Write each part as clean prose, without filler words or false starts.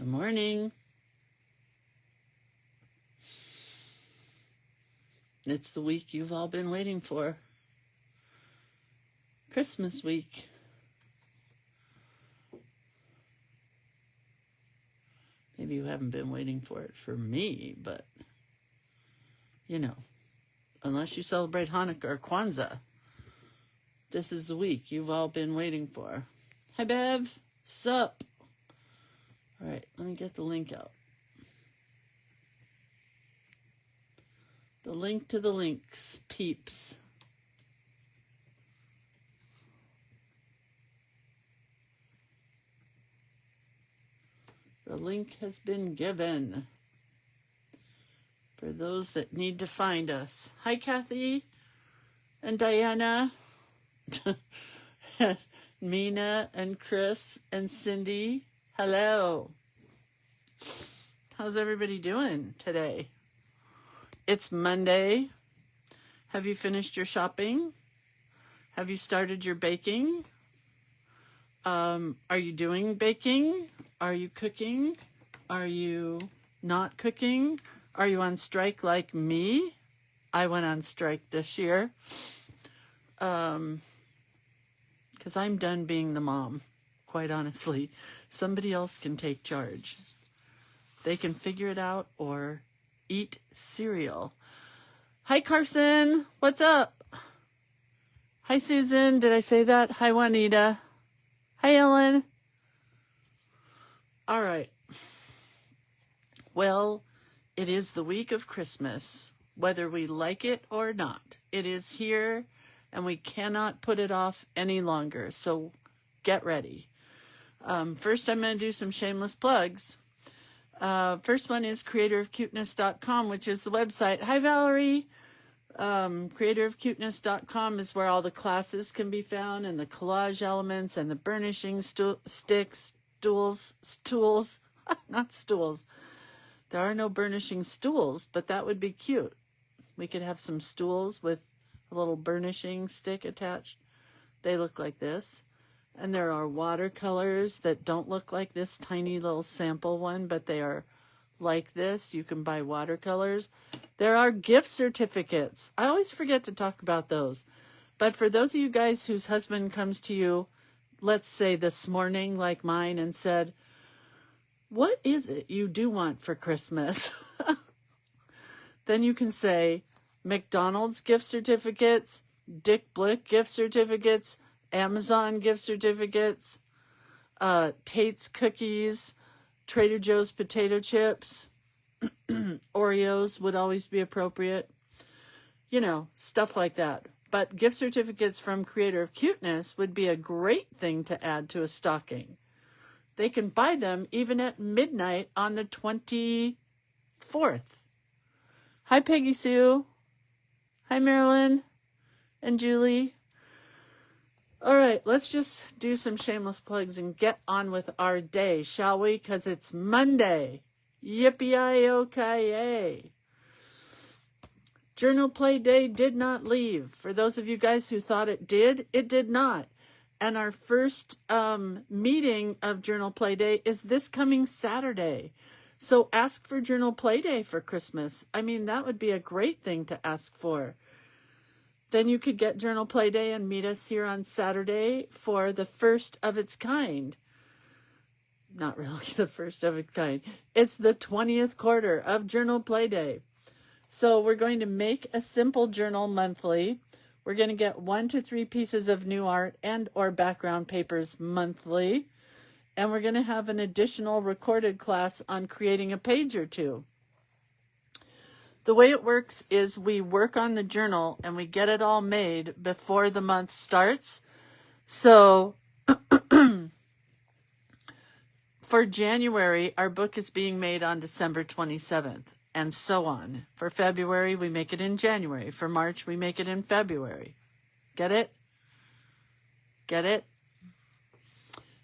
Good morning. It's the week you've all been waiting for. Christmas week. Maybe you haven't been waiting for it for me, but, you know, unless you celebrate Hanukkah or Kwanzaa, this is the week you've all been waiting for. Hi, Bev. Sup? All right, let me get the link out. The link to the links, peeps. The link has been given for those that need to find us. Hi, Kathy and Diana, Mina and Chris and Cindy. Hello. How's everybody doing today? It's Monday. Have you finished your shopping? Have you started your baking? Are you doing baking? Are you cooking? Are you not cooking? Are you on strike like me? I went on strike this year. Because I'm done being the mom, quite honestly. Somebody else can take charge. They can figure it out or eat cereal. Hi, Carson. What's up? Hi, Susan. Did I say that? Hi, Juanita. Hi, Ellen. All right. Well, it is the week of Christmas, whether we like it or not. It is here, and we cannot put it off any longer. So get ready. First, I'm going to do some shameless plugs. First one is creatorofcuteness.com, which is the website. Hi, Valerie. Creatorofcuteness.com is where all the classes can be found, and the collage elements and the burnishing sticks, stools, not stools. There are no burnishing stools, but that would be cute. We could have some stools with a little burnishing stick attached. They look like this. And there are watercolors that don't look like this tiny little sample one, but they are like this. You can buy watercolors. There are gift certificates. I always forget to talk about those. But for those of you guys whose husband comes to you, let's say this morning, like mine, and said, what is it you do want for Christmas? Then you can say McDonald's gift certificates, Dick Blick gift certificates, Amazon gift certificates, Tate's cookies, Trader Joe's potato chips, Oreos would always be appropriate. You know, stuff like that. But gift certificates from Creator of Cuteness would be a great thing to add to a stocking. They can buy them even at midnight on the 24th. Hi, Peggy Sue. Hi, Marilyn and Julie. All right, let's just do some shameless plugs and get on with our day, shall we? Because it's Monday. Yippee-yi-yo-ki-yay. Journal Play Day did not leave. For those of you guys who thought it did not. And our first meeting of Journal Play Day is this coming Saturday. So ask for Journal Play Day for Christmas. I mean, that would be a great thing to ask for. Then you could get Journal Play Day and meet us here on Saturday for the first of its kind. Not really the first of its kind. It's the 20th quarter of Journal Play Day. So we're going to make a simple journal monthly. We're going to get 1 to 3 pieces of new art and or background papers monthly. And we're going to have an additional recorded class on creating a page or two. The way it works is we work on the journal and we get it all made before the month starts. So for January, our book is being made on December 27th and so on. For February, we make it in January. For March, we make it in February. Get it? Get it?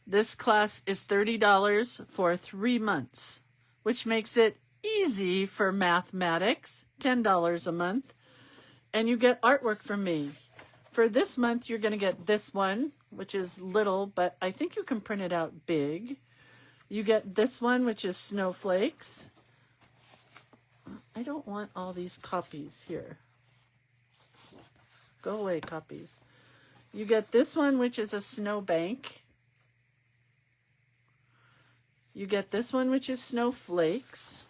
This class is $30 for 3 months, which makes it easy for mathematics, $10 a month, and you get artwork from me. For this month, you're going to get this one, which is little, but I think you can print it out big. You get this one, which is snowflakes. I don't want all these copies here. Go away, copies. You get this one, which is a snowbank. You get this one, which is snowflakes.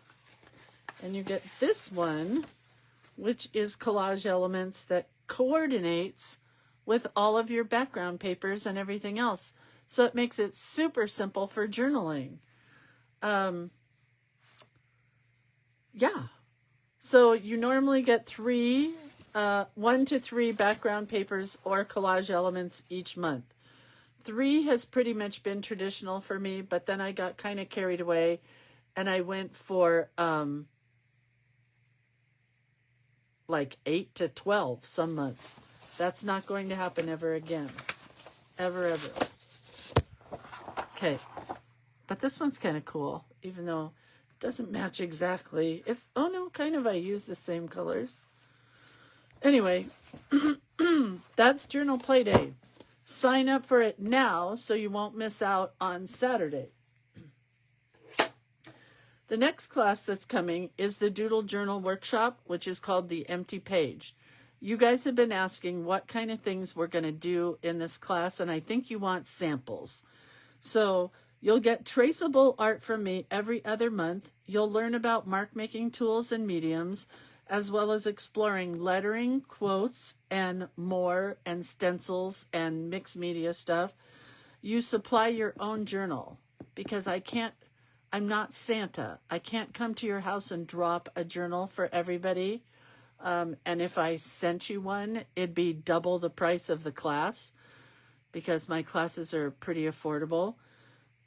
And you get this one, which is collage elements that coordinates with all of your background papers and everything else. So it makes it super simple for journaling. Yeah. So you normally get 1 to 3 background papers or collage elements each month. 3 has pretty much been traditional for me, but then I got kind of carried away and I went for like 8 to 12 some months. That's not going to happen ever again. Ever. Okay. But this one's kind of cool, even though it doesn't match exactly. It's, oh no, kind of, I use the same colors. Anyway, that's Journal Play Day. Sign up for it now so you won't miss out on Saturday. The next class that's coming is the Doodle Journal Workshop, which is called The Empty Page. You guys have been asking what kind of things we're going to do in this class, and I think you want samples. So you'll get traceable art from me every other month. You'll learn about mark-making tools and mediums, as well as exploring lettering, quotes, and more, and stencils, and mixed media stuff. You supply your own journal, because I'm not Santa. I can't come to your house and drop a journal for everybody. And if I sent you one, it'd be double the price of the class, because my classes are pretty affordable.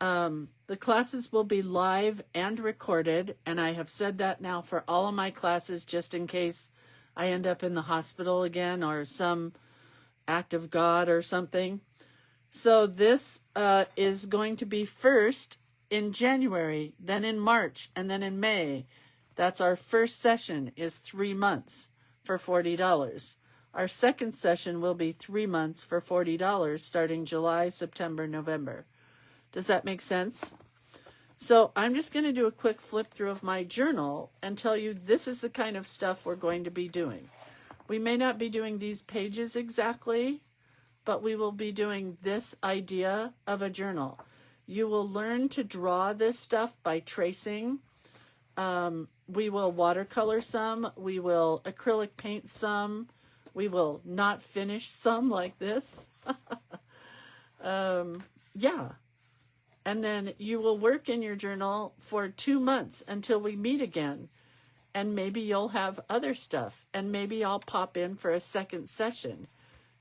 The classes will be live and recorded, and I have said that now for all of my classes, just in case I end up in the hospital again or some act of God or something. So this is going to be first in January, then in March, and then in May. That's our first session, is 3 months for $40. Our second session will be 3 months for $40, starting July, September, November. Does that make sense? So I'm just going to do a quick flip through of my journal and tell you this is the kind of stuff we're going to be doing. We may not be doing these pages exactly, but we will be doing this idea of a journal. You will learn to draw this stuff by tracing. We will watercolor some. We will acrylic paint some. We will not finish some like this. Yeah. And then you will work in your journal for 2 months until we meet again. And maybe you'll have other stuff. And maybe I'll pop in for a second session.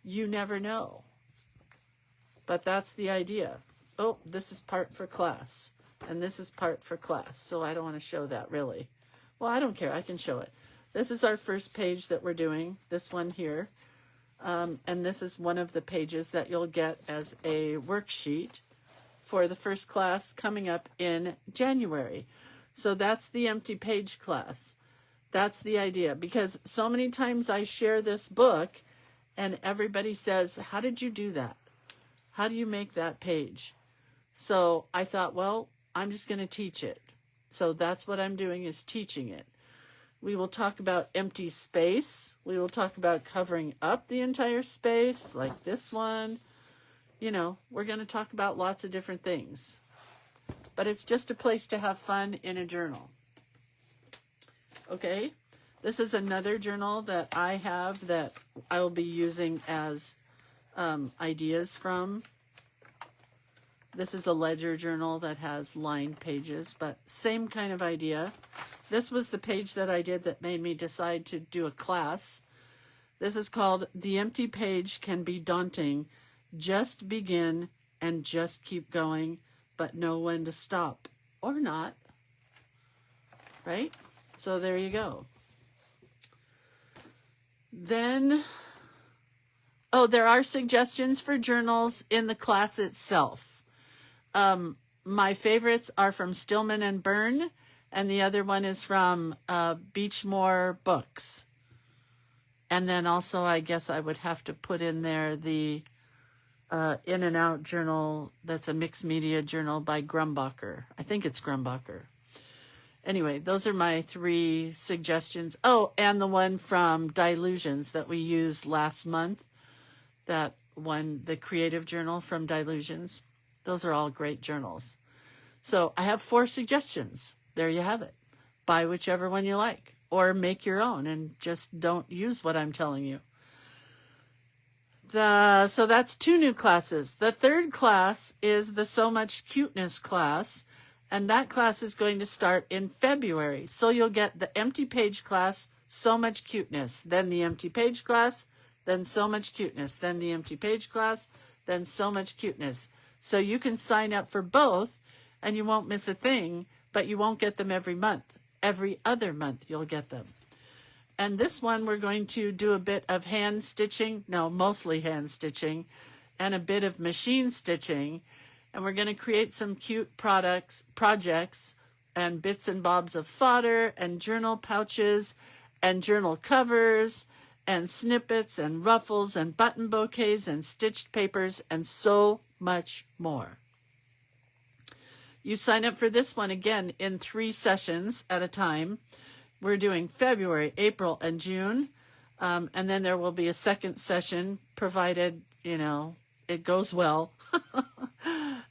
You never know. But that's the idea. Oh, this is part for class. And this is part for class. So I don't want to show that really. Well, I don't care. I can show it. This is our first page that we're doing. This one here. And this is one of the pages that you'll get as a worksheet for the first class coming up in January. So that's the empty page class. That's the idea, because so many times I share this book and everybody says, how did you do that? How do you make that page? So I thought, well, I'm just going to teach it. So that's what I'm doing, is teaching it. We will talk about empty space. We will talk about covering up the entire space, like this one. You know, we're going to talk about lots of different things. But it's just a place to have fun in a journal. Okay? This is another journal that I have that I will be using as ideas from. This is a ledger journal that has lined pages, but same kind of idea. This was the page that I did that made me decide to do a class. This is called The Empty Page Can Be Daunting. Just begin and just keep going, but know when to stop or not. Right? So there you go. Then, oh, there are suggestions for journals in the class itself. My favorites are from Stillman and Byrne, and the other one is from Beechmore Books. And then also, I guess I would have to put in there the in and out journal that's a mixed media journal by Grumbacher. I think it's Grumbacher. Anyway, those are my 3 suggestions. Oh, and the one from Dilutions that we used last month. That one, the creative journal from Dilutions. Those are all great journals. So I have 4 suggestions. There you have it. Buy whichever one you like, or make your own and just don't use what I'm telling you. So that's 2 new classes. The 3rd class is the So Much Cuteness class, and that class is going to start in February. So you'll get the empty page class, So Much Cuteness, then the empty page class, then So Much Cuteness, then the empty page class, then So Much Cuteness. So you can sign up for both, and you won't miss a thing, but you won't get them every month. Every other month you'll get them. And this one we're going to do a bit of hand stitching, no, mostly hand stitching, and a bit of machine stitching. And we're going to create some cute projects, and bits and bobs of fodder, and journal pouches, and journal covers, and snippets, and ruffles, and button bouquets, and stitched papers, and so much more. You sign up for this one again in 3 sessions at a time. We're doing February, April, and June. And then there will be a second session, provided, it goes well.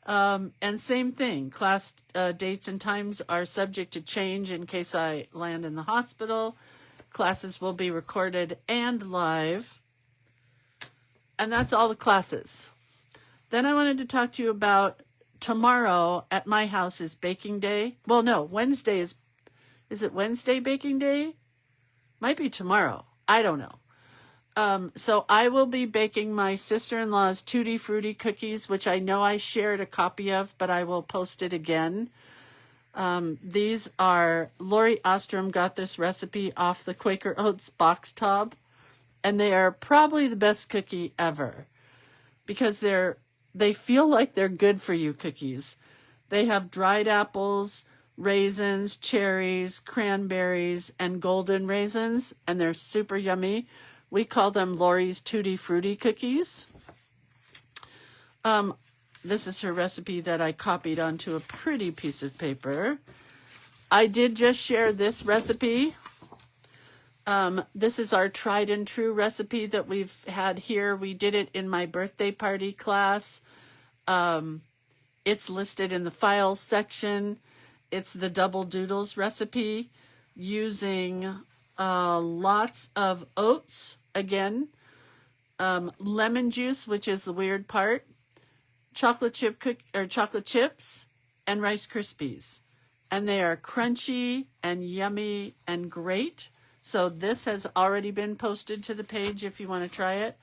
And same thing, class dates and times are subject to change in case I land in the hospital. Classes will be recorded and live. And that's all the classes. Then I wanted to talk to you about tomorrow at my house is baking day. Well, no, Wednesday is it Wednesday baking day? Might be tomorrow. I don't know. So I will be baking my sister-in-law's Tutti Frutti cookies, which I know I shared a copy of, but I will post it again. These are, Lori Ostrom got this recipe off the Quaker Oats box top, and they are probably the best cookie ever because they feel like they're good for you cookies. They have dried apples, raisins, cherries, cranberries, and golden raisins, and they're super yummy. We call them Lori's Tutti Frutti cookies. This is her recipe that I copied onto a pretty piece of paper. I did just share this recipe. This is our tried and true recipe that we've had here. We did it in my birthday party class. It's listed in the files section. It's the double doodles recipe using lots of oats, again, lemon juice, which is the weird part, chocolate chips, and Rice Krispies. And they are crunchy and yummy and great. So this has already been posted to the page if you want to try it.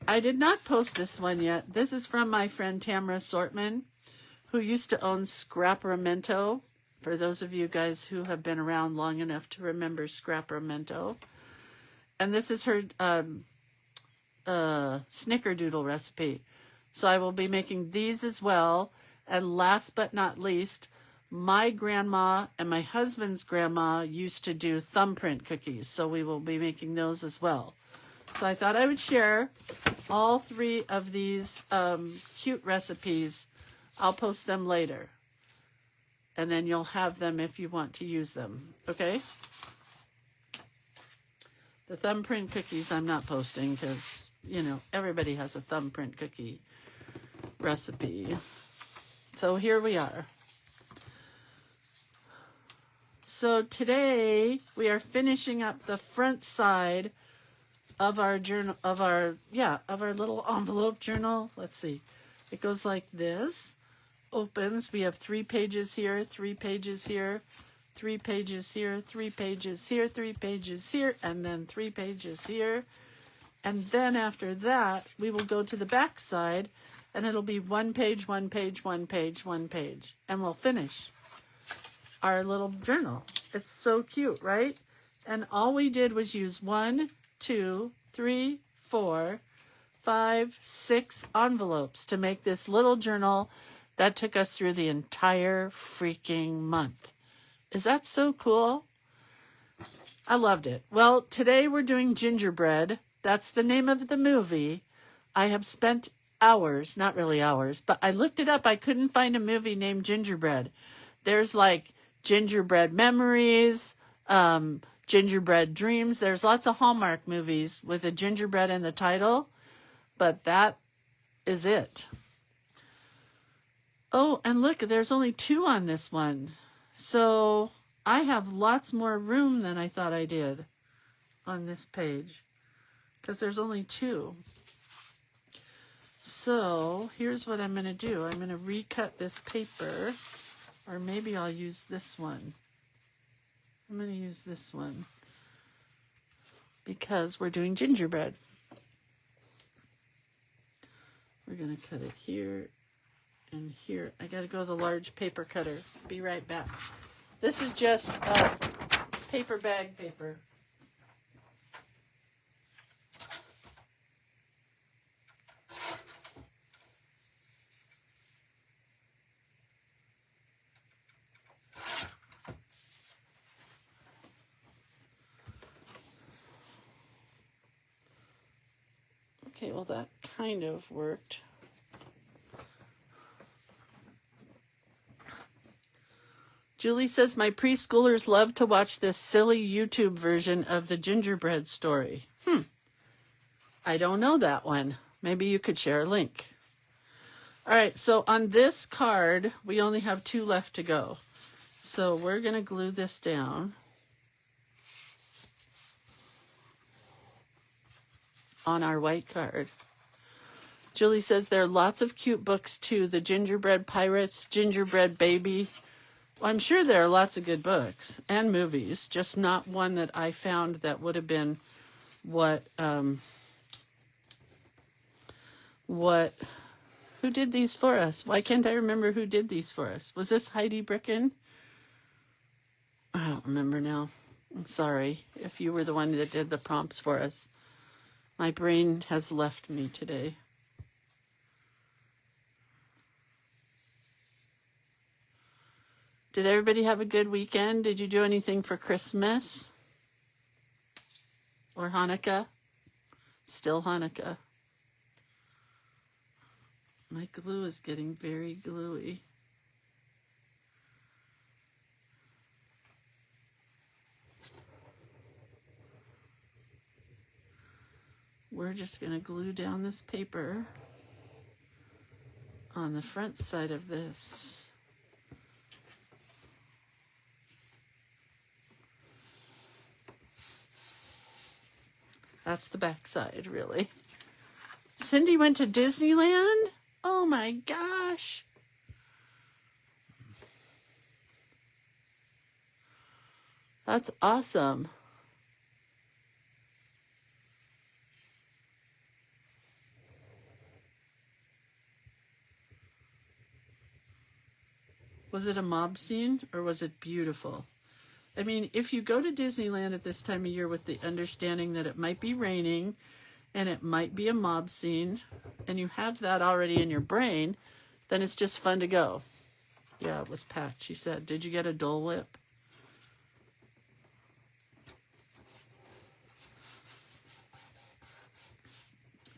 I did not post this one yet. This is from my friend Tamara Sortman, who used to own Scrapramento. For those of you guys who have been around long enough to remember Scrapramento. And this is her snickerdoodle recipe. So I will be making these as well. And last but not least, my grandma and my husband's grandma used to do thumbprint cookies. So we will be making those as well. So I thought I would share all 3 of these cute recipes. I'll post them later. And then you'll have them if you want to use them. Okay? The thumbprint cookies I'm not posting because, everybody has a thumbprint cookie recipe. So here we are. So today we are finishing up the front side of our journal, of our little envelope journal. Let's see. It goes like this. Opens. We have 3 pages here, 3 pages here, 3 pages here, 3 pages here, 3 pages here, and then 3 pages here. And then after that, we will go to the back side, and it'll be 1 page, 1 page, 1 page, 1 page. And we'll finish our little journal. It's so cute, right? And all we did was use 1, 2, 3, 4, 5, 6 envelopes to make this little journal that took us through the entire freaking month. Is that so cool? I loved it. Well, today we're doing Gingerbread. That's the name of the movie. I have spent hours, not really hours, but I looked it up. I couldn't find a movie named Gingerbread. There's like Gingerbread Memories, Gingerbread Dreams. There's lots of Hallmark movies with a gingerbread in the title, but that is it. Oh, and look, there's only 2 on this one. So I have lots more room than I thought I did on this page because there's only 2. So here's what I'm going to do. I'm going to recut this paper, or maybe I'll use this one. I'm going to use this one because we're doing gingerbread. We're going to cut it here and here. I got to go with a large paper cutter. Be right back. This is just paper bag paper. Okay, well that kind of worked. Julie says, my preschoolers love to watch this silly YouTube version of the gingerbread story. I don't know that one. Maybe you could share a link. All right, so on this card, we only have 2 left to go. So we're going to glue this down on our white card. Julie says there are lots of cute books too. The Gingerbread Pirates, Gingerbread Baby. Well, I'm sure there are lots of good books and movies, just not one that I found that would have been what who did these for us? Why can't I remember who did these for us? Was this Heidi Bricken? I don't remember now. I'm sorry if you were the one that did the prompts for us. My brain has left me today. Did everybody have a good weekend? Did you do anything for Christmas? Or Hanukkah? Still Hanukkah. My glue is getting very gluey. We're just going to glue down this paper on the front side of this. That's the back side, really. Cindy went to Disneyland? Oh my gosh. That's awesome. Was it a mob scene or was it beautiful? I mean, if you go to Disneyland at this time of year with the understanding that it might be raining and it might be a mob scene, and you have that already in your brain, then it's just fun to go. Yeah, it was packed, she said. Did you get a Dole Whip?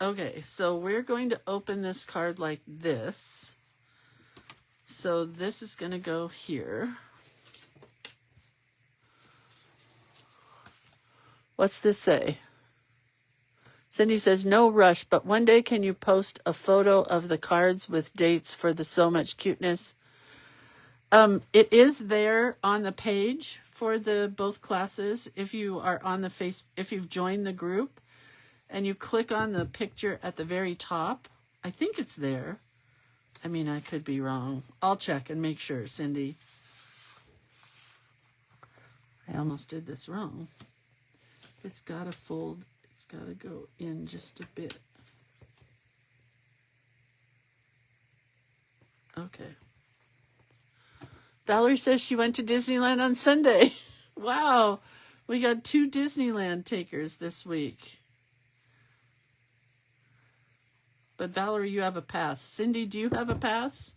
Okay, so we're going to open this card like this. So this is going to go here. What's this say? Cindy says, no rush, but one day can you post a photo of the cards with dates for the So Much Cuteness? It is there on the page for the both classes. If you are on the if you've joined the group and you click on the picture at the very top, I think it's there. I mean, I could be wrong. I'll check and make sure, Cindy. I almost did this wrong. It's got to fold. It's got to go in just a bit. Okay. Valerie says she went to Disneyland on Sunday. Wow. We got 2 Disneyland takers this week. But Valerie, you have a pass. Cindy, do you have a pass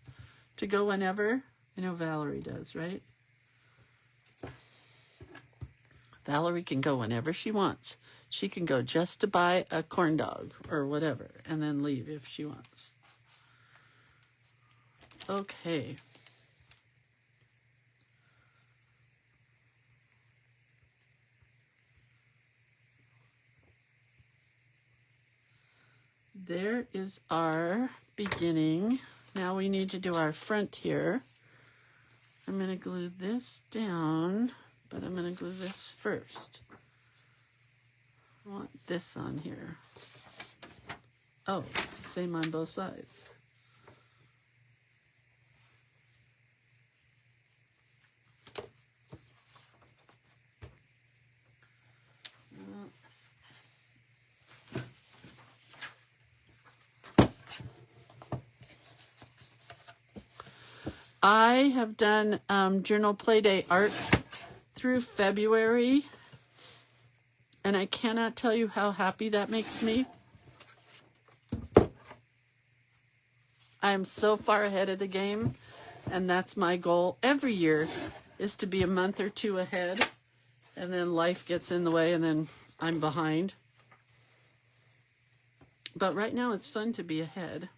to go whenever? I know Valerie does, right? Valerie can go whenever she wants. She can go just to buy a corn dog or whatever and then leave if she wants. Okay. There is our beginning. Now we need to do our front here. I'm going to glue this down, but I'm going to glue this first. I want this on here. Oh, it's the same on both sides. I have done Journal Playday art through February, and I cannot tell you how happy that makes me. I am so far ahead of the game, and that's my goal every year, is to be a month or two ahead, and then life gets in the way, and then I'm behind. But right now it's fun to be ahead.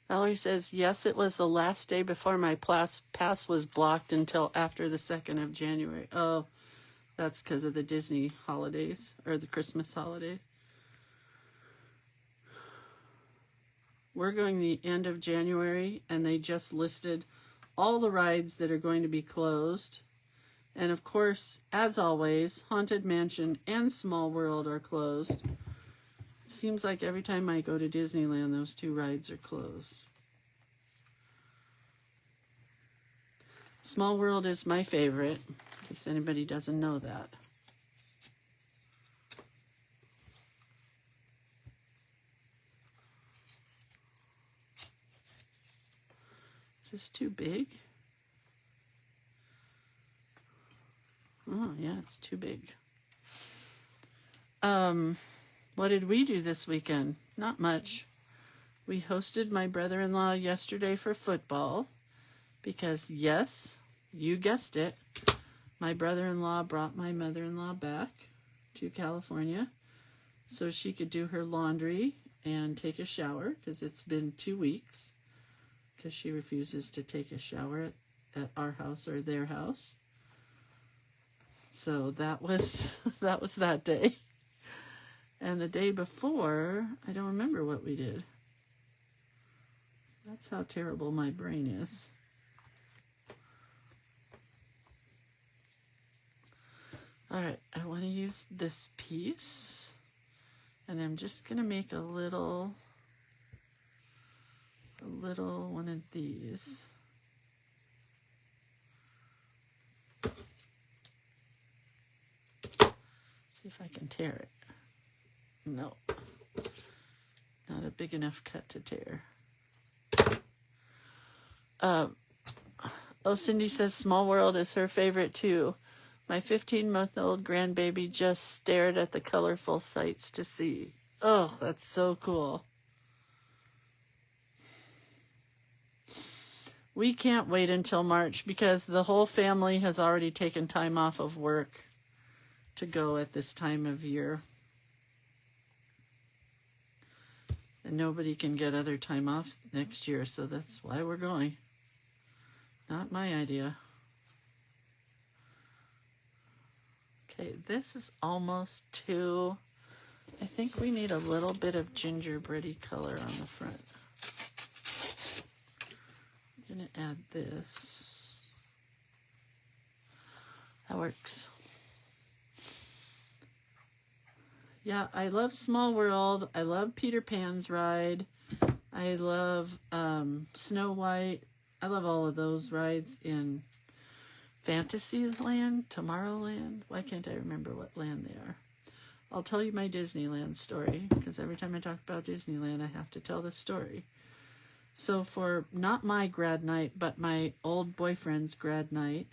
Valerie says, yes, it was the last day before my pass was blocked until after the 2nd of January. Oh, that's because of the Disney holidays, or the Christmas holiday. We're going the end of January, and they just listed all the rides that are going to be closed. And of course, as always, Haunted Mansion and Small World are closed. It seems like every time I go to Disneyland, those two rides are closed. Small World is my favorite, in case anybody doesn't know that. Is this too big? Oh, yeah, it's too big. What did we do this weekend? Not much. We hosted my brother-in-law yesterday for football because, yes, you guessed it, my brother-in-law brought my mother-in-law back to California so she could do her laundry and take a shower because it's been 2 weeks because she refuses to take a shower at our house or their house. So that was that day. And the day before, I don't remember what we did. That's how terrible my brain is. All right, I want to use this piece, and I'm just going to make a little one of these. See if I can tear it. No, not a big enough cut to tear. Oh, Cindy says Small World is her favorite too. My 15-month-old grandbaby just stared at the colorful sights to see. Oh, that's so cool. We can't wait until March because the whole family has already taken time off of work to go at this time of year. And nobody can get other time off next year, so that's why we're going. Not my idea. Okay, this is almost too... I think we need a little bit of gingerbready color on the front. I'm going to add this. That works. Yeah, I love Small World. I love Peter Pan's ride. I love Snow White. I love all of those rides in Fantasyland, Tomorrowland. Why can't I remember what land they are? I'll tell you my Disneyland story, because every time I talk about Disneyland, I have to tell the story. So for not my grad night, but my old boyfriend's grad night,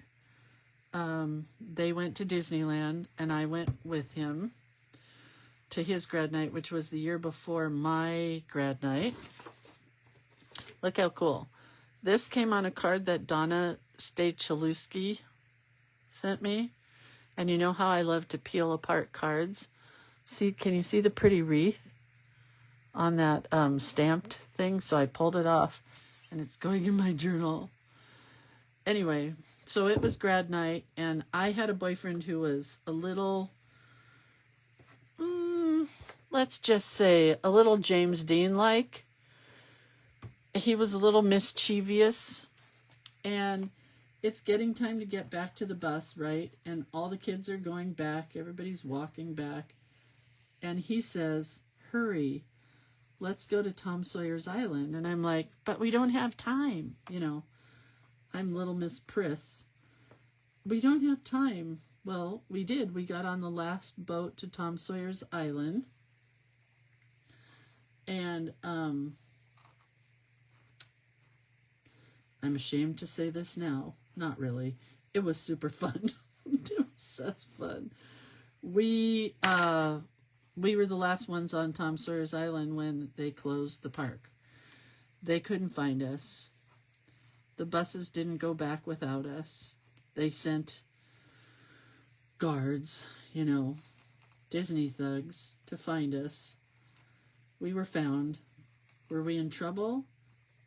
they went to Disneyland, and I went with him to his grad night, which was the year before my grad night. Look how cool. This came on a card that Donna Stachaluski sent me. And you know how I love to peel apart cards? See, can you see the pretty wreath on that stamped thing? So I pulled it off and it's going in my journal. Anyway, so it was grad night and I had a boyfriend who was a little, let's just say a little James Dean-like. He was a little mischievous, and it's getting time to get back to the bus, right? And all the kids are going back. Everybody's walking back. And he says, hurry, let's go to Tom Sawyer's Island. And I'm like, but we don't have time. You know, I'm little Miss Priss. We don't have time. Well, we did. We got on the last boat to Tom Sawyer's Island. And, I'm ashamed to say this now. Not really. It was super fun. It was such fun. We were the last ones on Tom Sawyer's Island when they closed the park. They couldn't find us. The buses didn't go back without us. They sent guards, you know, Disney thugs to find us. We were found. Were we in trouble?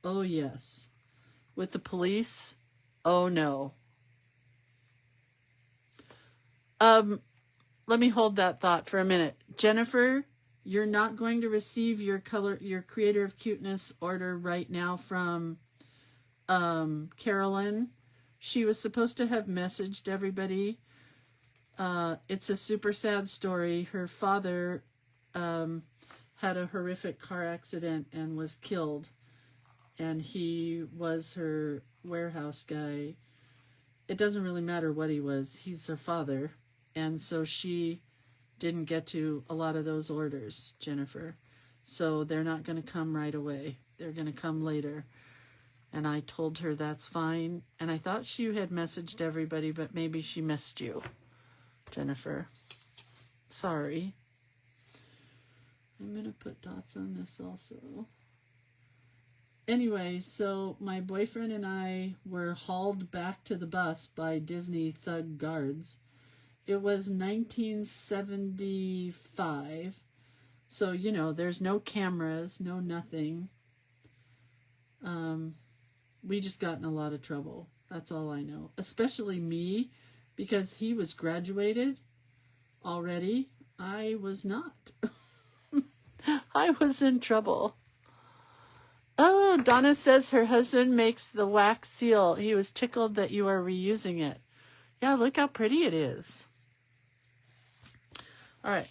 Oh, yes. With the police? Oh, no. Let me hold that thought for a minute. Jennifer, you're not going to receive your Creator of Cuteness order right now from Carolyn. She was supposed to have messaged everybody. It's a super sad story. Her father had a horrific car accident and was killed. And he was her warehouse guy. It doesn't really matter what he was. He's her father. And so she didn't get to a lot of those orders, Jennifer. So they're not going to come right away. They're going to come later. And I told her that's fine. And I thought she had messaged everybody, but maybe she missed you, Jennifer. Sorry. I'm going to put dots on this also. Anyway, so my boyfriend and I were hauled back to the bus by Disney thug guards. It was 1975. So, you know, there's no cameras, no nothing. We just got in a lot of trouble. That's all I know. Especially me, because he was graduated already. I was not. I was in trouble. Oh, Donna says her husband makes the wax seal. He was tickled that you are reusing it. Yeah, look how pretty it is. All right,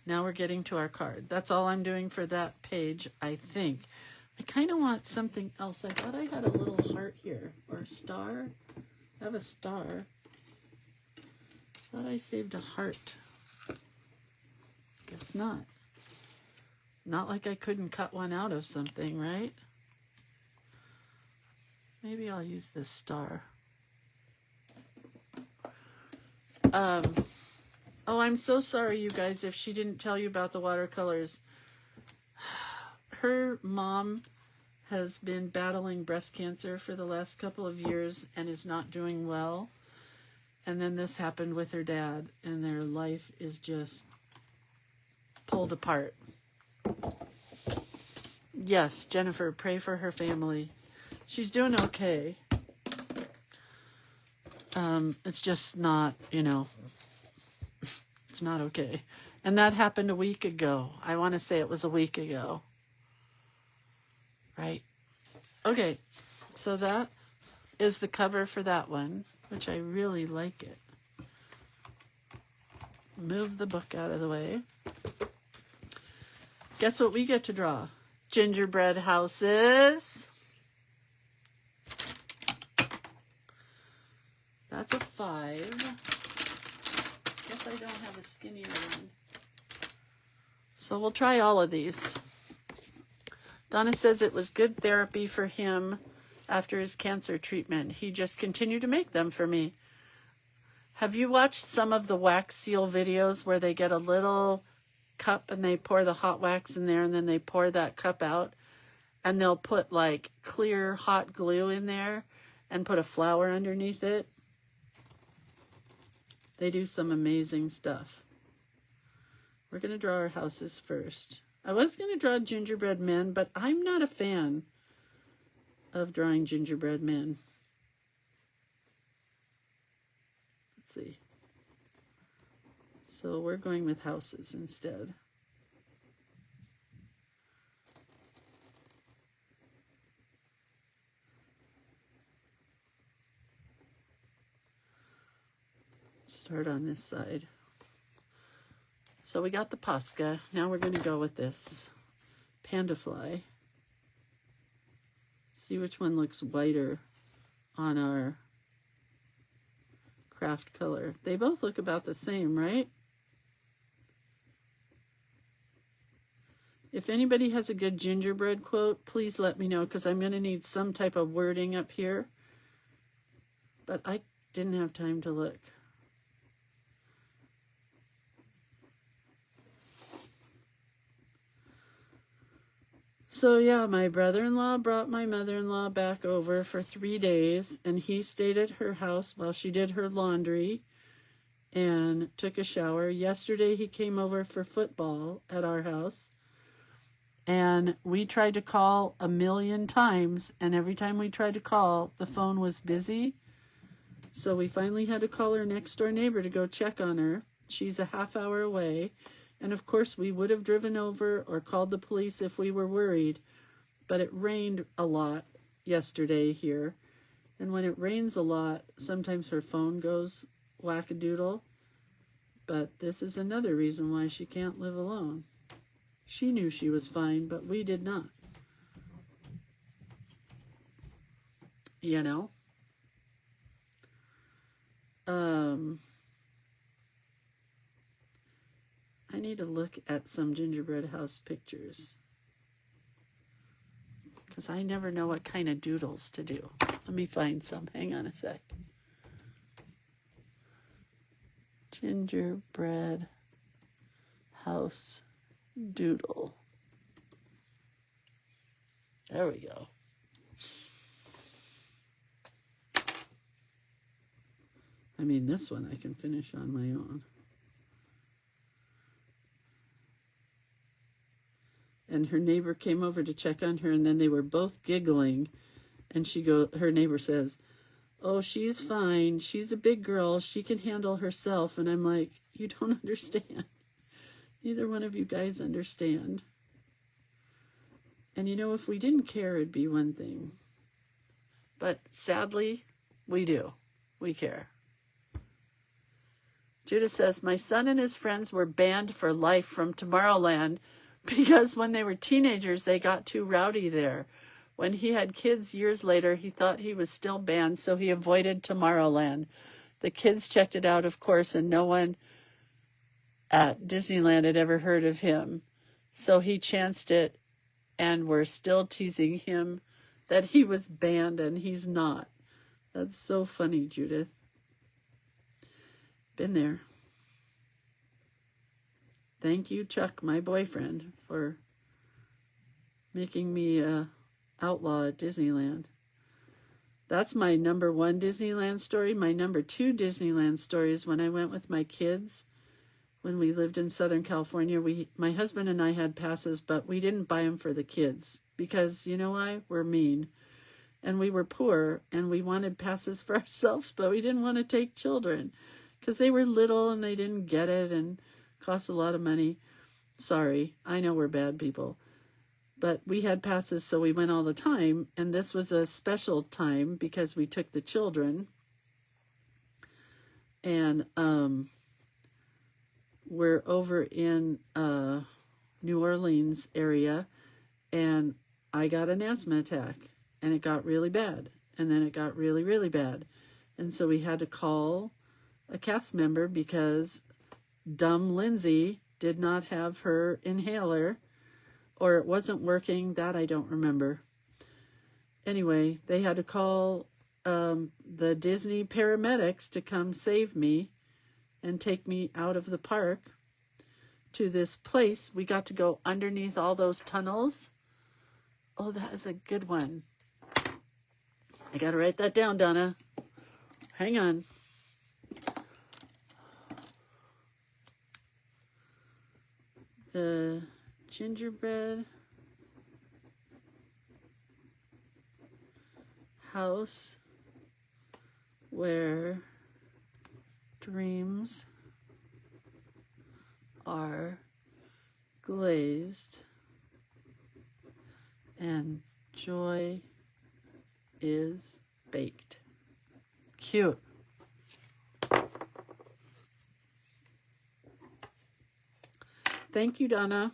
now we're getting to our card. That's all I'm doing for that page, I think. I kind of want something else. I thought I had a little heart here, or a star. I have a star. Thought I saved a heart. Guess not. Not like I couldn't cut one out of something, right? Maybe I'll use this star. Oh, I'm so sorry, you guys, if she didn't tell you about the watercolors. Her mom has been battling breast cancer for the last couple of years and is not doing well. And then this happened with her dad, and their life is just pulled apart. Yes, Jennifer, pray for her family. She's doing okay. It's just not, you know, it's not okay. And that happened a week ago. I want to say it was a week ago. Right? Okay, so that is the cover for that one, which I really like it. Move the book out of the way. Guess what we get to draw? Gingerbread houses. That's a 5. Guess I don't have a skinnier one. So we'll try all of these. Donna says it was good therapy for him after his cancer treatment. He just continued to make them for me. Have you watched some of the wax seal videos where they get a little cup and they pour the hot wax in there and then they pour that cup out and they'll put like clear hot glue in there and put a flower underneath it? They do some amazing stuff. We're going to draw our houses first. I was going to draw gingerbread men, but I'm not a fan of drawing gingerbread men. Let's see. So we're going with houses instead. Start on this side. So we got the Posca. Now we're going to go with this panda fly. See which one looks whiter on our craft color. They both look about the same, right? If anybody has a good gingerbread quote, please let me know, because I'm going to need some type of wording up here. But I didn't have time to look. So yeah, my brother-in-law brought my mother-in-law back over for 3 days, and he stayed at her house while she did her laundry and took a shower. Yesterday he came over for football at our house, and we tried to call 1,000,000 times, and every time we tried to call, the phone was busy. So we finally had to call our next door neighbor to go check on her. She's a half hour away. And of course, we would have driven over or called the police if we were worried. But it rained a lot yesterday here. And when it rains a lot, sometimes her phone goes wackadoodle. But this is another reason why she can't live alone. She knew she was fine, but we did not. You know? I need to look at some gingerbread house pictures, because I never know what kind of doodles to do. Let me find some. Hang on a sec. Gingerbread house doodle. There we go. I mean, this one I can finish on my own. And her neighbor came over to check on her, and then they were both giggling. And her neighbor says, "Oh, she's fine. She's a big girl. She can handle herself." And I'm like, you don't understand. Neither one of you guys understand. And you know, if we didn't care, it'd be one thing. But sadly, we do. We care. Judith says, my son and his friends were banned for life from Tomorrowland because when they were teenagers, they got too rowdy there. When he had kids years later, he thought he was still banned, so he avoided Tomorrowland. The kids checked it out, of course, and no one at Disneyland had ever heard of him. So he chanced it, and we're still teasing him that he was banned, and he's not. That's so funny, Judith. Been there. Thank you, Chuck, my boyfriend, for making me an outlaw at Disneyland. That's my number 1 Disneyland story. My number 2 Disneyland story is when I went with my kids. When we lived in Southern California, my husband and I had passes, but we didn't buy them for the kids because, you know why? We're mean. And we were poor, and we wanted passes for ourselves, but we didn't want to take children because they were little and they didn't get it and cost a lot of money. Sorry, I know we're bad people. But we had passes, so we went all the time, and this was a special time because we took the children. And we're over in New Orleans area, and I got an asthma attack, and it got really bad, and then it got really, really bad. And so we had to call a cast member because dumb Lindsay did not have her inhaler, or it wasn't working. That I don't remember. Anyway, they had to call the Disney paramedics to come save me and take me out of the park to this place. We got to go underneath all those tunnels. Oh, that is a good one. I got to write that down, Donna. Hang on. the gingerbread house where dreams are glazed and joy is baked. Cute. Thank you, Donna.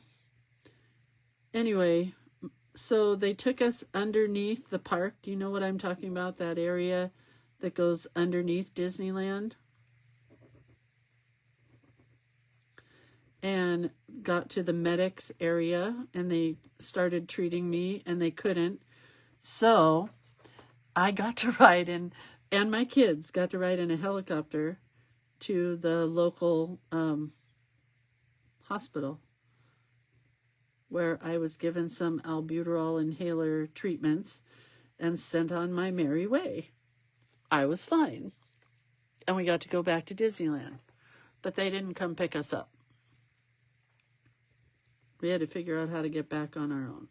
Anyway, so they took us underneath the park. Do you know what I'm talking about? That area that goes underneath Disneyland. And got to the medics area, and they started treating me, and they couldn't. So I got to ride in, and my kids got to ride in a helicopter to the local hospital, where I was given some albuterol inhaler treatments and sent on my merry way. I was fine. And we got to go back to Disneyland. But they didn't come pick us up. We had to figure out how to get back on our own.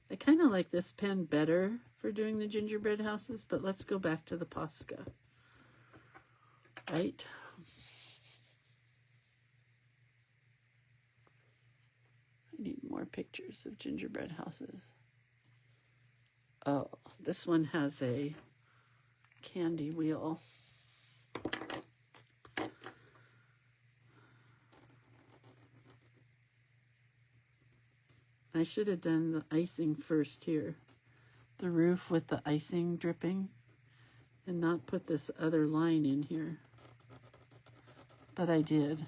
I kind of like this pen better for doing the gingerbread houses, but let's go back to the Posca. Right? I need more pictures of gingerbread houses. Oh, this one has a candy wheel. I should have done the icing first here. The roof with the icing dripping, and not put this other line in here. But I did.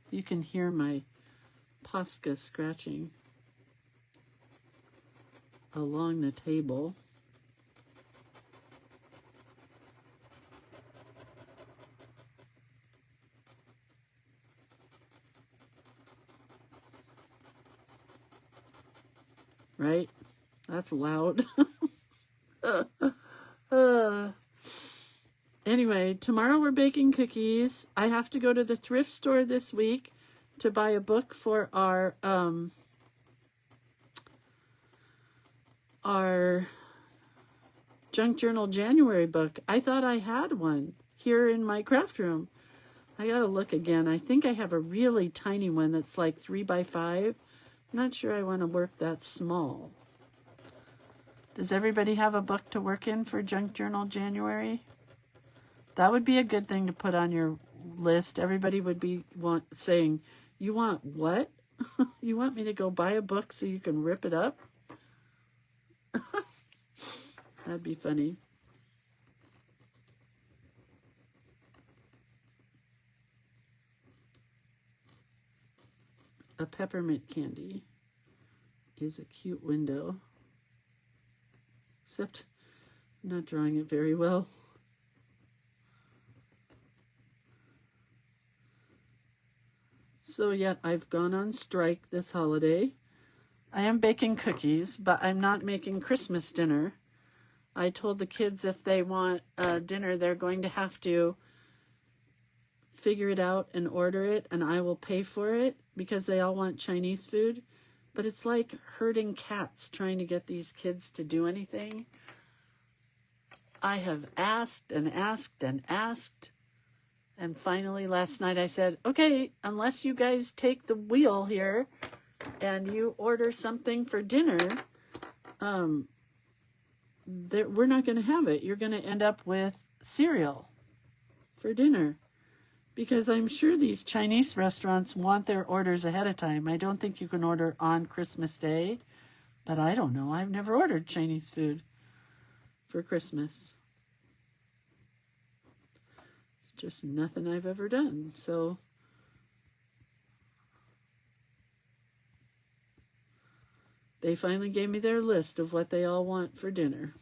You can hear my Posca scratching along the table. Right? That's loud. Anyway, tomorrow we're baking cookies. I have to go to the thrift store this week to buy a book for our Junk Journal January book. I thought I had one here in my craft room. I gotta look again. I think I have a really tiny one that's like 3 by 5. I'm not sure I want to work that small. Does everybody have a book to work in for Junk Journal January? That would be a good thing to put on your list. Everybody would be saying, you want what? You want me to go buy a book so you can rip it up? That'd be funny. A peppermint candy is a cute window. Except I'm not drawing it very well. So yeah, I've gone on strike this holiday. I am baking cookies, but I'm not making Christmas dinner. I told the kids if they want dinner, they're going to have to figure it out and order it, and I will pay for it because they all want Chinese food. But it's like herding cats trying to get these kids to do anything. I have asked and asked and asked. And finally last night I said, okay, unless you guys take the wheel here and you order something for dinner, we're not going to have it. You're going to end up with cereal for dinner. Because I'm sure these Chinese restaurants want their orders ahead of time. I don't think you can order on Christmas Day. But I don't know. I've never ordered Chinese food for Christmas. It's just nothing I've ever done. So they finally gave me their list of what they all want for dinner.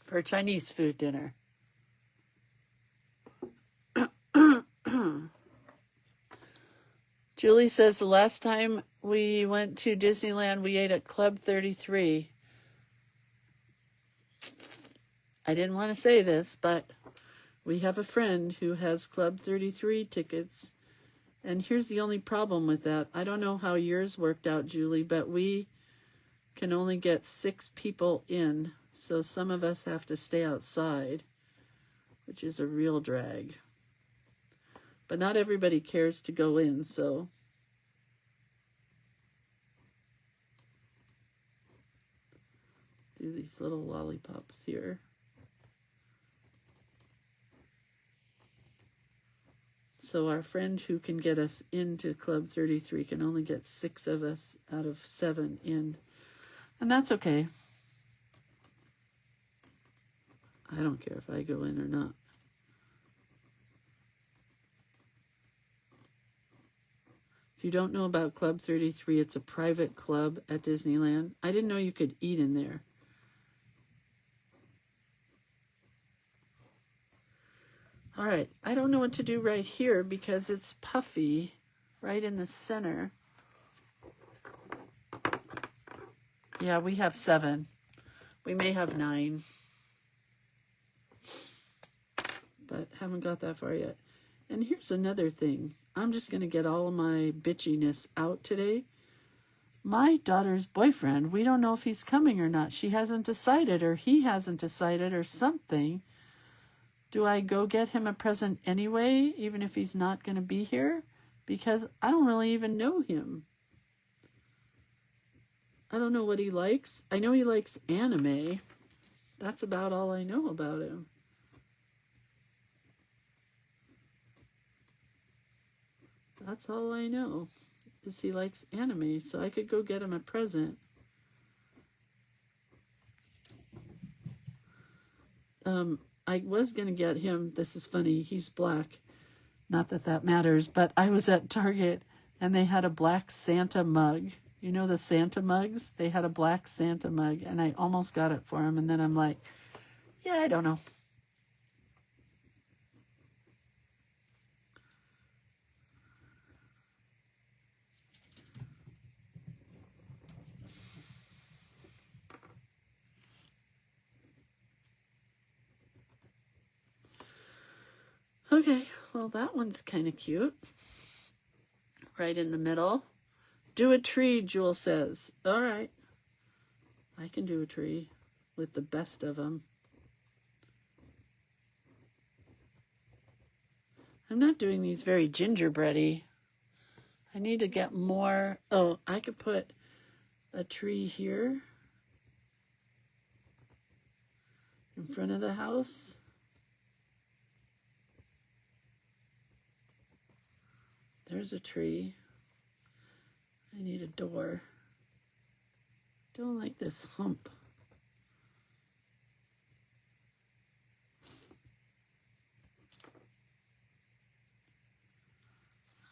For Chinese food dinner. Julie says the last time we went to Disneyland, we ate at Club 33. I didn't want to say this, but we have a friend who has Club 33 tickets. And here's the only problem with that. I don't know how yours worked out, Julie, but we can only get 6 people in. So some of us have to stay outside, which is a real drag. But not everybody cares to go in, so... do these little lollipops here. So our friend who can get us into Club 33 can only get 6 of us out of 7 in. And that's okay. I don't care if I go in or not. If you don't know about Club 33, it's a private club at Disneyland. I didn't know you could eat in there. All right, I don't know what to do right here because it's puffy right in the center. Yeah, we have 7. We may have 9. But haven't got that far yet. And here's another thing. I'm just going to get all of my bitchiness out today. My daughter's boyfriend, we don't know if he's coming or not. She hasn't decided, or he hasn't decided, or something. Do I go get him a present anyway, even if he's not going to be here? Because I don't really even know him. I don't know what he likes. I know he likes anime. That's about all I know about him. That's all I know, is he likes anime. So I could go get him a present. I was going to get him, this is funny, he's black. Not that that matters, but I was at Target and they had a black Santa mug. You know the Santa mugs? They had a black Santa mug and I almost got it for him. And then I'm like, yeah, I don't know. Okay, well, that one's kind of cute. Right in the middle. Do a tree, Jewel says. All right. I can do a tree with the best of them. I'm not doing these very gingerbready. I need to get more. Oh, I could put a tree here in front of the house. There's a tree. I need a door. Don't like this hump.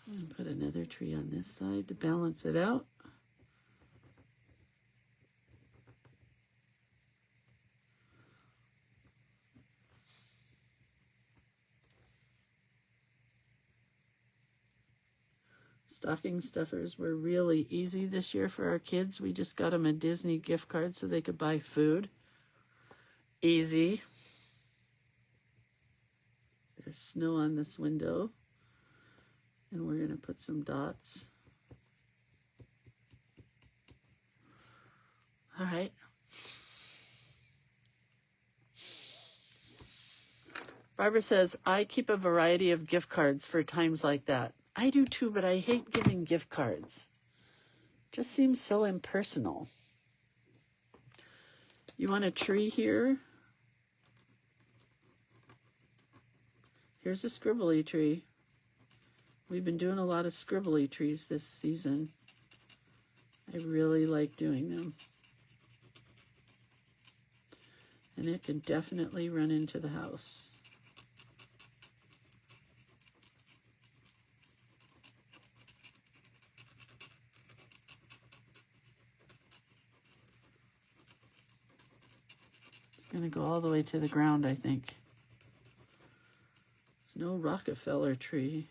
I'm going to put another tree on this side to balance it out. Stocking stuffers were really easy this year for our kids. We just got them a Disney gift card so they could buy food. Easy. There's snow on this window. And we're going to put some dots. All right. Barbara says, I keep a variety of gift cards for times like that. I do too, but I hate giving gift cards. It just seems so impersonal. You want a tree here? Here's a scribbly tree. We've been doing a lot of scribbly trees this season. I really like doing them. And it can definitely run into the house. It's going to go all the way to the ground, I think. There's no Rockefeller tree.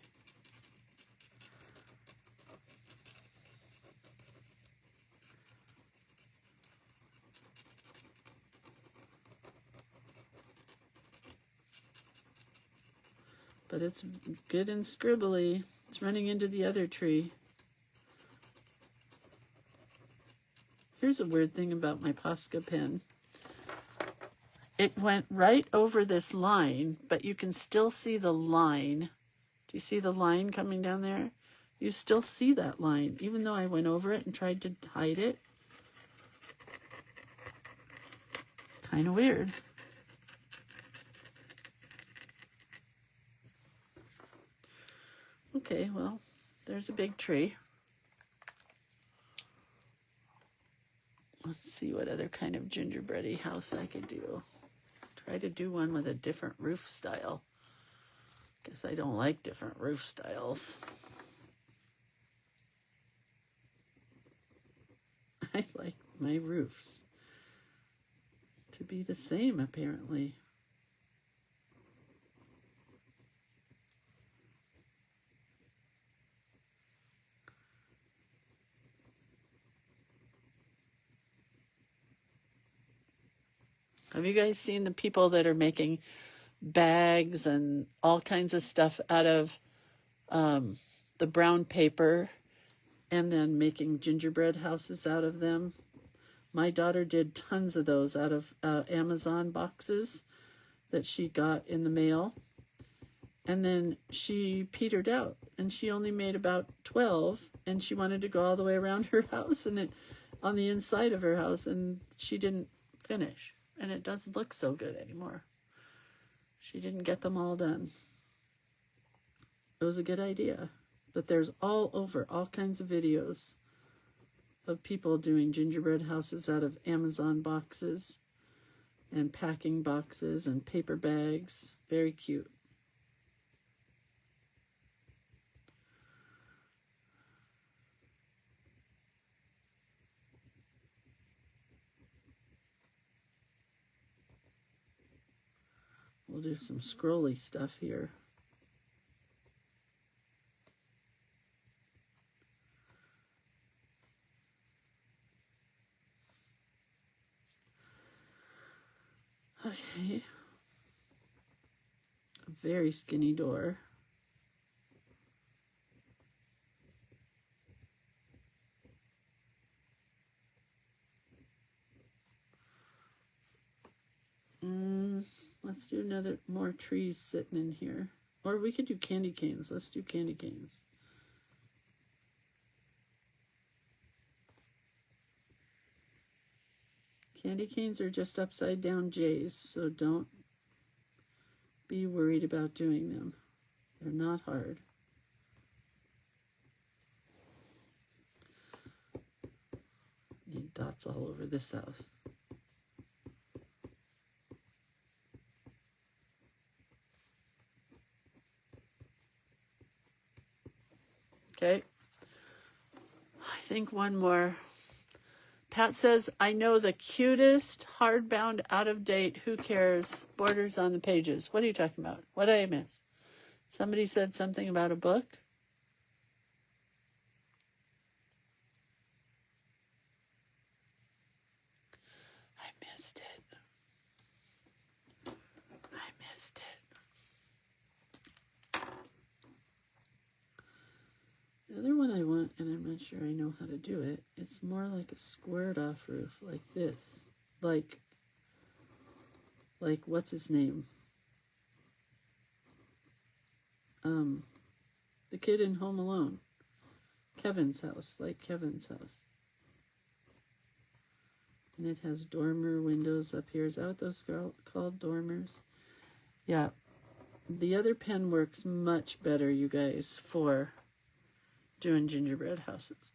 But it's good and scribbly. It's running into the other tree. Here's a weird thing about my Posca pen. It went right over this line, but you can still see the line. Do you see the line coming down there? You still see that line, even though I went over it and tried to hide it. Kind of weird. Okay, well, there's a big tree. Let's see what other kind of gingerbready house I could do. Try to do one with a different roof style. Guess I don't like different roof styles. I like my roofs to be the same, apparently. Have you guys seen the people that are making bags and all kinds of stuff out of the brown paper and then making gingerbread houses out of them? My daughter did tons of those out of Amazon boxes that she got in the mail. And then she petered out and she only made about 12, and she wanted to go all the way around her house and on the inside of her house, and she didn't finish. And it doesn't look so good anymore. She didn't get them all done. It was a good idea. But there's all over, all kinds of videos of people doing gingerbread houses out of Amazon boxes and packing boxes and paper bags. Very cute. We'll do some scrolly stuff here. Okay. A very skinny door. Let's do more trees sitting in here. Or we could do candy canes. Let's do candy canes. Candy canes are just upside down J's, so don't be worried about doing them. They're not hard. Need dots all over this house. Okay. I think one more. Pat says, I know the cutest hardbound out of date, who cares, borders on the pages. What are you talking about? What did I miss? Somebody said something about a book? I missed it. I missed it. The other one I want, and I'm not sure I know how to do it, it's more like a squared off roof, like this. Like what's his name? The kid in Home Alone. Kevin's house, like Kevin's house. And it has dormer windows up here. Is that what those are called, dormers? Yeah. The other pen works much better, you guys, for doing gingerbread houses.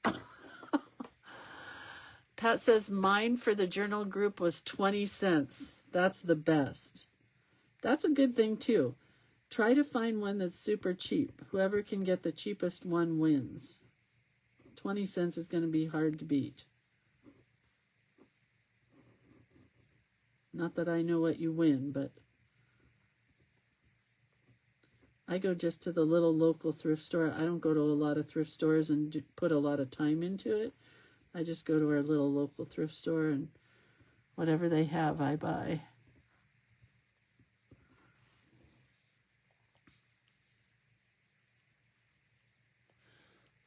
Pat says mine for the journal group was 20 cents. That's the best. That's a good thing too. Try to find one that's super cheap. Whoever can get the cheapest one wins. 20 cents is going to be hard to beat. Not that I know what you win, but I go just to the little local thrift store. I don't go to a lot of thrift stores and put a lot of time into it. I just go to our little local thrift store, and whatever they have, I buy.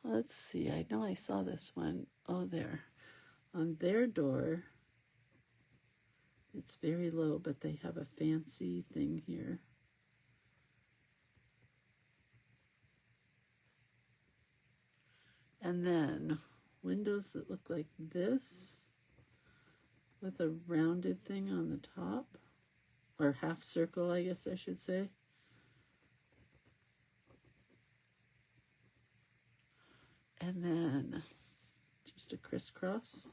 Let's see. I know I saw this one. Oh, there. On their door, it's very low, but they have a fancy thing here. And then windows that look like this with a rounded thing on the top, or half circle, I guess I should say. And then just a crisscross.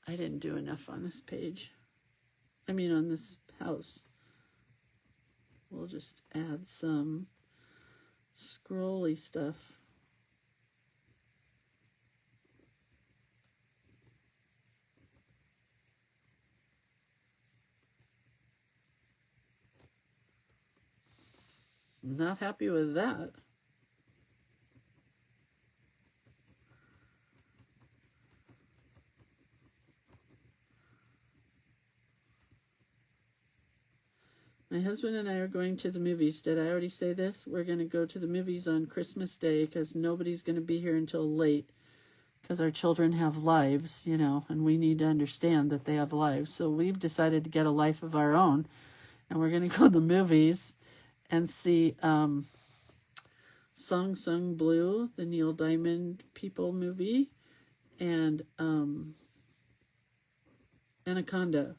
I didn't do enough on this page. I mean, on this house. We'll just add some scrolly stuff. I'm not happy with that. My husband and I are going to the movies. Did I already say this? We're going to go to the movies on Christmas Day because nobody's going to be here until late because our children have lives, you know, and we need to understand that they have lives. So we've decided to get a life of our own, and we're going to go to the movies and see Song Sung Blue, the Neil Diamond People movie, and Anaconda,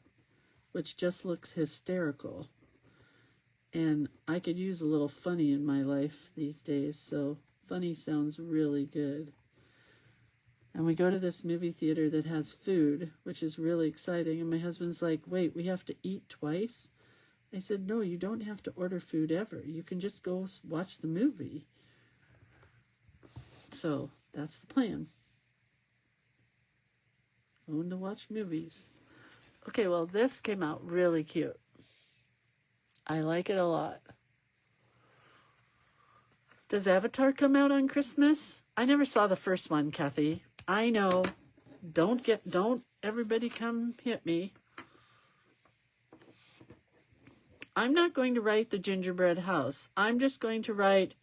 which just looks hysterical. And I could use a little funny in my life these days, so funny sounds really good. And we go to this movie theater that has food, which is really exciting. And my husband's like, wait, we have to eat twice? I said, no, you don't have to order food ever. You can just go watch the movie. So that's the plan. Going to watch movies. Okay, well, this came out really cute. I like it a lot. Does Avatar come out on Christmas? I never saw the first one, Kathy. I know. Don't everybody come hit me. I'm not going to write the gingerbread house. I'm just going to write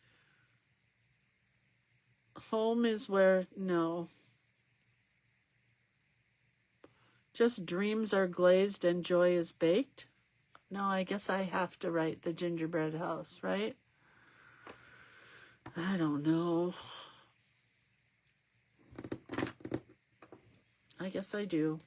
home is where, no. Just dreams are glazed and joy is baked. No, I guess I have to write the gingerbread house, right? I don't know. I guess I do.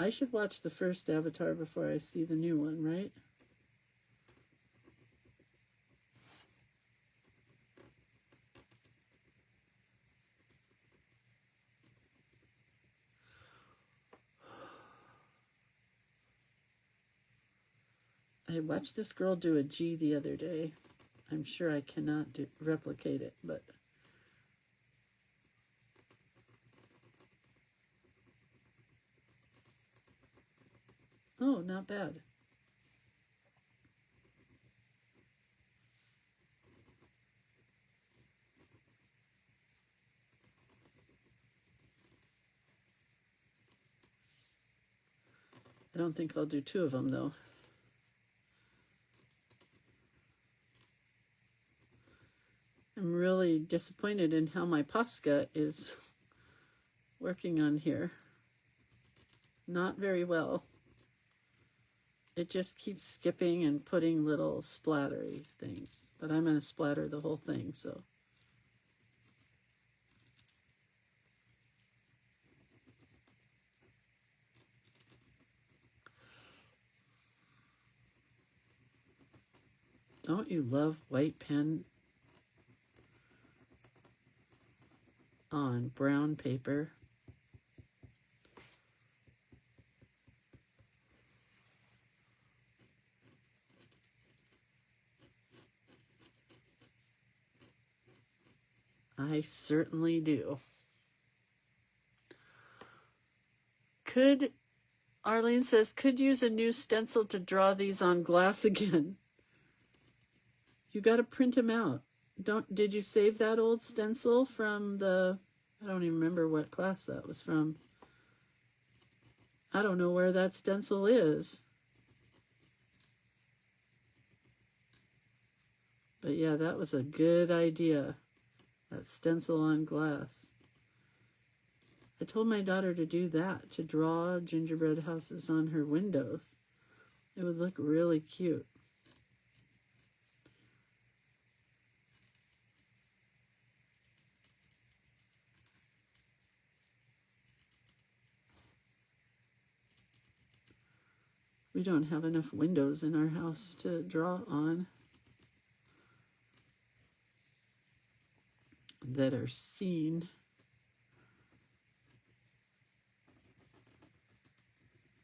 I should watch the first Avatar before I see the new one, right? I watched this girl do a G the other day. I'm sure I cannot replicate it, but... Oh, not bad. I don't think I'll do two of them, though. I'm really disappointed in how my Posca is working on here. Not very well. It just keeps skipping and putting little splattery things. But I'm going to splatter the whole thing, so. Don't you love white pen on brown paper? I certainly do. Arlene says, could use a new stencil to draw these on glass again. You got to print them out. Did you save that old stencil from the I don't even remember what class that was from. I don't know where that stencil is. But yeah, that was a good idea. That stencil on glass. I told my daughter to do that, to draw gingerbread houses on her windows. It would look really cute. We don't have enough windows in our house to draw on that are seen.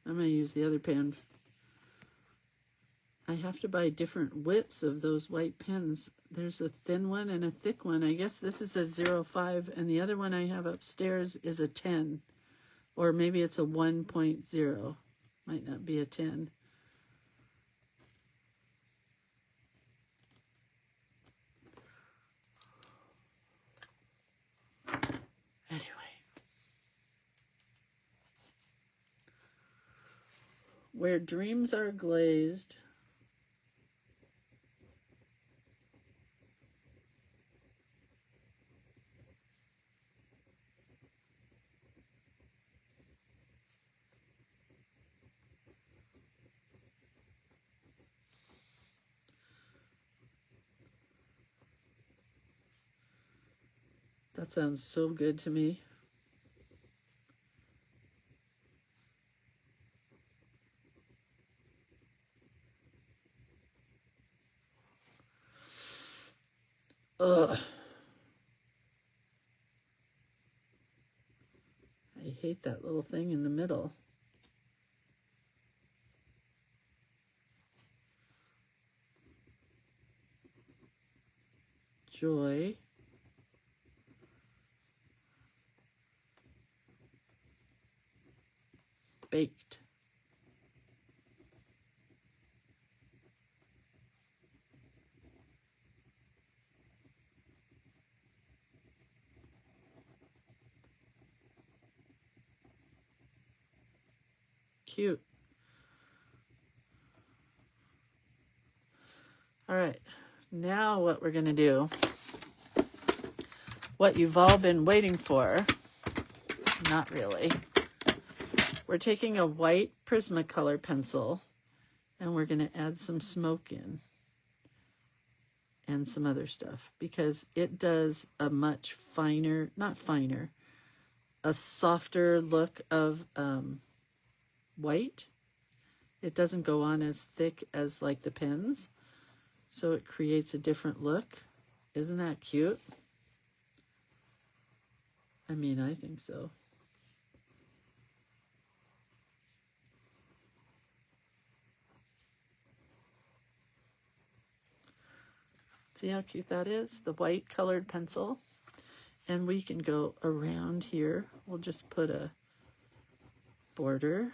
I'm going to use the other pen. I have to buy different widths of those white pens. There's a thin one and a thick one. I guess this is a 0.5 and the other one I have upstairs is a 10. Or maybe it's a 1.0. Might not be a 10. Anyway. Where dreams are glazed. That sounds so good to me. Ugh. I hate that little thing in the middle. Joy. Baked. Cute. All right, now what we're going to do, what you've all been waiting for, not really. We're taking a white Prismacolor pencil and we're going to add some smoke in and some other stuff because it does a much finer, not finer, a softer look of white. It doesn't go on as thick as like the pens, so it creates a different look. Isn't that cute? I mean, I think so. See how cute that is? The white colored pencil. And we can go around here. We'll just put a border.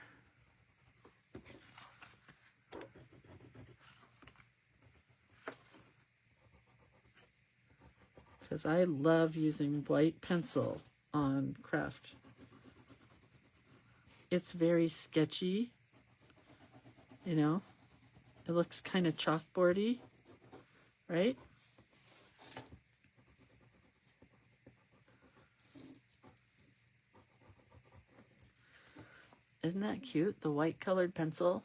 Because I love using white pencil on craft. It's very sketchy, you know. It looks kind of chalkboardy, right? Isn't that cute? The white colored pencil.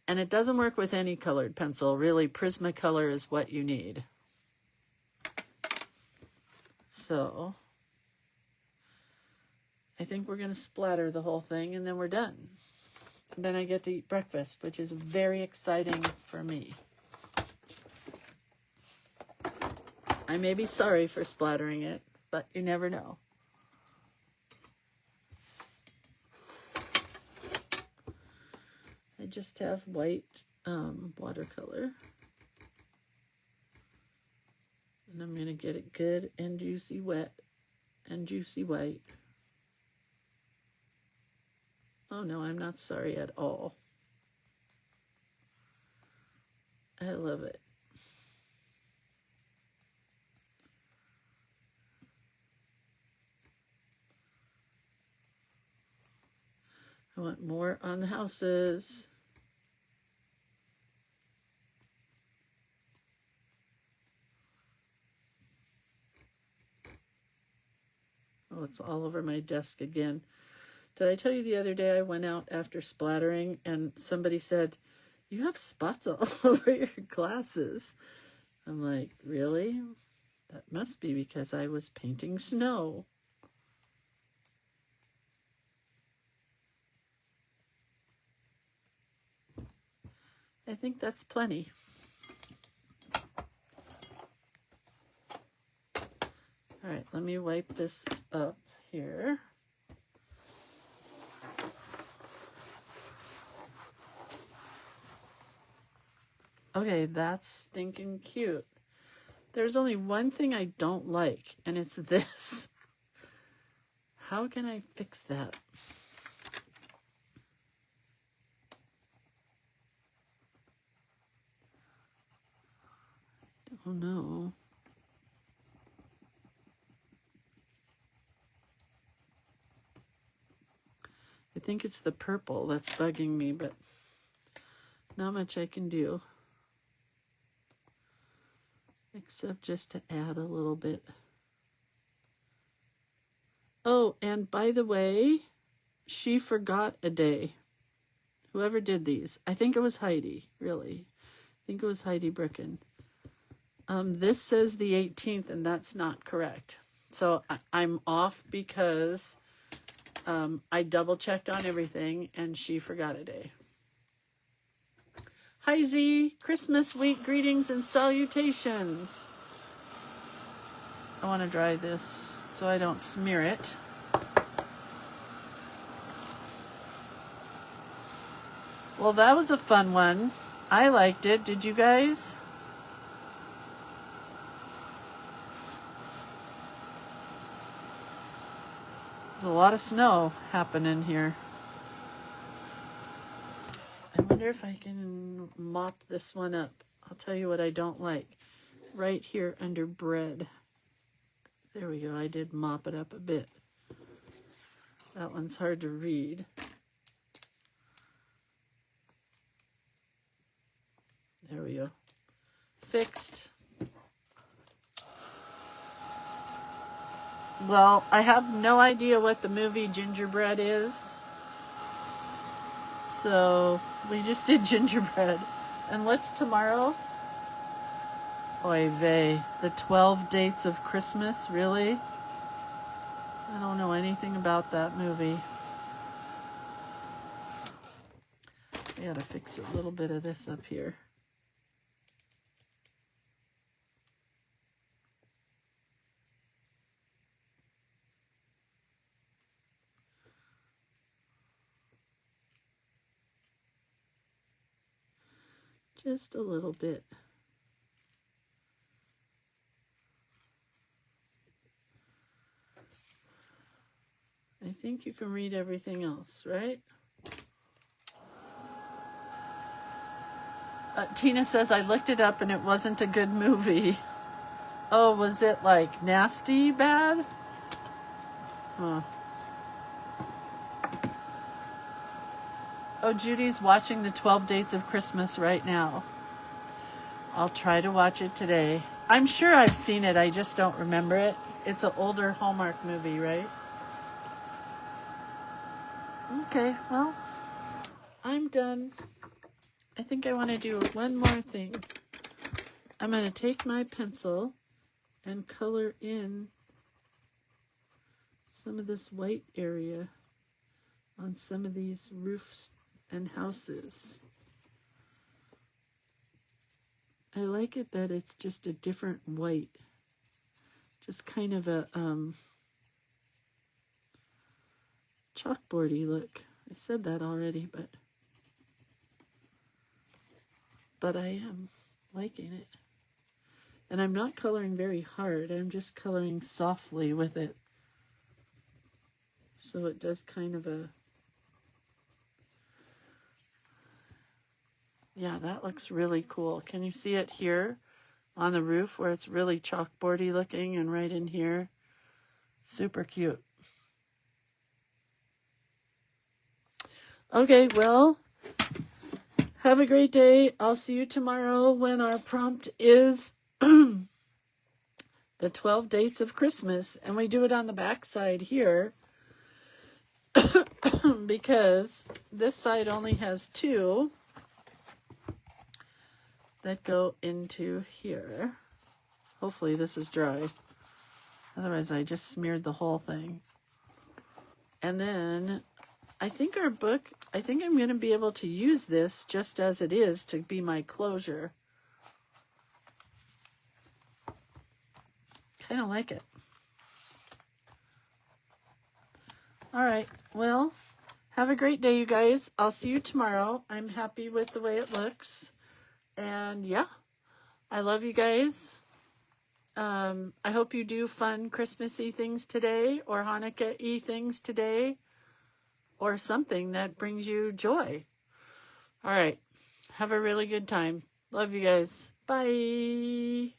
And it doesn't work with any colored pencil. Really, Prismacolor is what you need. So I think we're going to splatter the whole thing and then we're done. And then I get to eat breakfast, which is very exciting for me. I may be sorry for splattering it, but you never know. I just have white watercolor. And I'm going to get it good and juicy wet and juicy white. Oh no, I'm not sorry at all. I love it. I want more on the houses. Oh, it's all over my desk again. Did I tell you the other day I went out after splattering and somebody said, "You have spots all over your glasses." I'm like, really? That must be because I was painting snow. I think that's plenty. All right, let me wipe this up here. Okay, that's stinking cute. There's only one thing I don't like, and it's this. How can I fix that? Oh no. I think it's the purple that's bugging me, but not much I can do. Except just to add a little bit. Oh, and by the way, she forgot a day. Whoever did these. I think it was Heidi, really. I think it was Heidi Bricken. This says the 18th, and that's not correct. So I'm off because I double-checked on everything, and she forgot a day. Hi, Z. Christmas week greetings and salutations. I want to dry this so I don't smear it. Well, that was a fun one. I liked it. Did you guys? There's a lot of snow happening here. I wonder if I can mop this one up. I'll tell you what I don't like. Right here under bread. There we go. I did mop it up a bit. That one's hard to read. There we go. Fixed. Well, I have no idea what the movie Gingerbread is. So we just did gingerbread. And what's tomorrow? Oy vey. The 12 Dates of Christmas? Really? I don't know anything about that movie. I gotta fix a little bit of this up here. Just a little bit. I think you can read everything else, right? Tina says, I looked it up and it wasn't a good movie. Oh, was it like nasty bad? Huh. Oh, Judy's watching the 12 Dates of Christmas right now. I'll try to watch it today. I'm sure I've seen it, I just don't remember it. It's an older Hallmark movie, right? Okay, well, I'm done. I think I want to do one more thing. I'm going to take my pencil and color in some of this white area on some of these roofs and houses. I like it that it's just a different white. Just kind of a chalkboardy look. I said that already, but I am liking it. And I'm not coloring very hard. I'm just coloring softly with it. So it does kind of a... Yeah, that looks really cool. Can you see it here on the roof where it's really chalkboardy looking, and right in here? Super cute. Okay, well, have a great day. I'll see you tomorrow when our prompt is the 12 dates of Christmas. And we do it on the back side here because this side only has 2 that go into here. Hopefully this is dry. Otherwise I just smeared the whole thing. And then I think I'm going to be able to use this just as it is to be my closure. Kind of like it. All right. Well, have a great day, you guys. I'll see you tomorrow. I'm happy with the way it looks. And yeah, I love you guys. I hope you do fun Christmassy things today or Hanukkah-y things today or something that brings you joy. All right. Have a really good time. Love you guys. Bye.